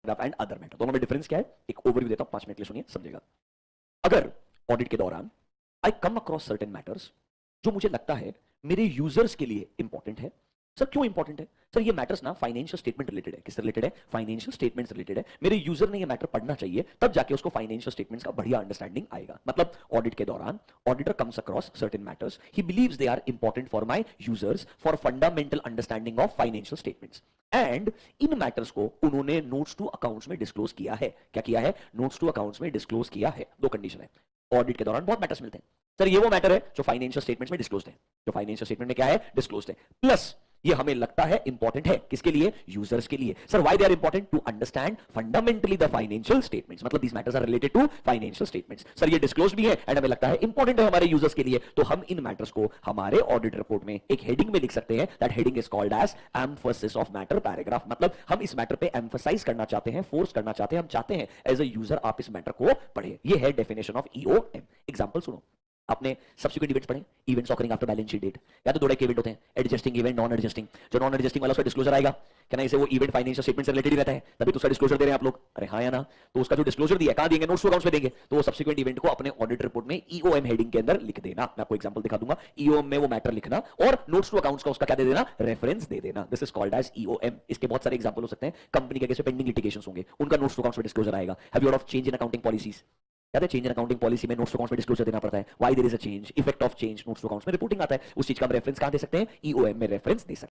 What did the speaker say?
And other matter, दोनों में difference क्या है एक ओवरव्यू देता हूं, 5 मिनट के लिए सुनिए, समझेगा। अगर ऑडिट के दौरान आई कम अक्रॉस सर्टेन मैटर्स जो मुझे लगता है मेरे यूजर्स के लिए इंपॉर्टेंट है। सर क्यों इंपॉर्टेंट है? सर ये मैटर्स ना फाइनेंशियल स्टेटमेंट रिलेटेड है। किससे रिलेटेड है? फाइनेंशियल स्टेटमेंट्स रिलेटेड है। मेरे यूजर ने ये मैटर पढ़ना चाहिए, तब जाके उसको फाइनेंशियल स्टेटमेंट्स का बढ़िया अंडरस्टैंडिंग आएगा। मतलब ऑडिट के दौरान auditor comes across certain matters, he believes they are important for my users for fundamental understanding of financial statements, and इन मैटर्स को उन्होंने नोट्स टू अकाउंट्स में डिस्क्लोज किया है। क्या किया है? नोट्स टू अकाउंट्स में डिस्क्लोज किया है। दो कंडीशन है। ऑडिट के दौरान बहुत मैटर्स मिलते हैं सर, ये वो मैटर है जो फाइनेंशियल स्टेटमेंट्स में डिस्क्लोज्ड है, जो फाइनेंशियल स्टेटमेंट में क्या है? डिस्क्लोज्ड है, प्लस ये हमें लगता है इंपॉर्टेंट है। किसके लिए? यूजर्स के लिए। Sir why they are important? To understand fundamentally the financial statements, मतलब these matters are related to financial statements. Sir ये डिस्क्लोज भी है एंड हमें लगता है इंपॉर्टेंट है हमारे यूजर्स के लिए, तो हम इन मैटर्स को हमारे ऑडिट रिपोर्ट में एक हेडिंग में लिख सकते हैं। That heading is called as emphasis of matter paragraph. मतलब हम इस मैटर पे एम्फसाइज करना चाहते हैं, फोर्स करना चाहते हैं, हम चाहते हैं एज अ यूजर आप इस मैटर को पढ़े। ये है डेफिनेशन ऑफ ईओएम। एग्जांपल सुनो, आपने सब्सिक्वेंट इवेंट्स पढ़े, events occurring after balance sheet date, या तो दो टाइप के इवेंट होते हैं, एडजस्टिंग इवेंट, नॉन एडजस्टिंग। जो नॉन एडजस्टिंग वाला उसका डिस्क्लोजर आएगा, क्या ना, इसे वो इवेंट फाइनेंशियल स्टेटमेंट से रिलेटेड ही रहता है, तभी तो उसका डिस्क्लोजर दे रहे हैं आप लोग। अरे हाँ या ना? तो उसका जो डिस्क्लोजर दिया कहां देंगे? नोट्स टू अकाउंट्स में देंगे। तो वो सब्सिक्वेंट इवेंट को अपने ऑडिट रिपोर्ट में ईओएम हेडिंग के अंदर लिख देना। मैं आपको एग्जांपल दिखा दूंगा, ईओएम में वो मैटर लिखना और नोट्स टू अकाउंट्स का उसका क्या दे देना? रेफरेंस दे देना। This is called as EOM. इसके बहुत सारे एग्जांपल हो सकते हैं। कंपनी के कैसे पेंडिंग लिटिगेशंस होंगे, उनका नोट्स टू अकाउंट्स में डिस्क्लोजर आएगा। Have you heard of change in accounting policies? याद है चेंज इन अकाउंटिंग पॉलिसी में नोट्स टू अकाउंट्स में डिस्क्लोजर देना पड़ता है। Why there is a change, effect of change, notes to accounts में रिपोर्टिंग आता है। उस चीज का हम रेफरेंस कहां दे सकते हैं? ईओएम में रेफरेंस दे सकते हैं।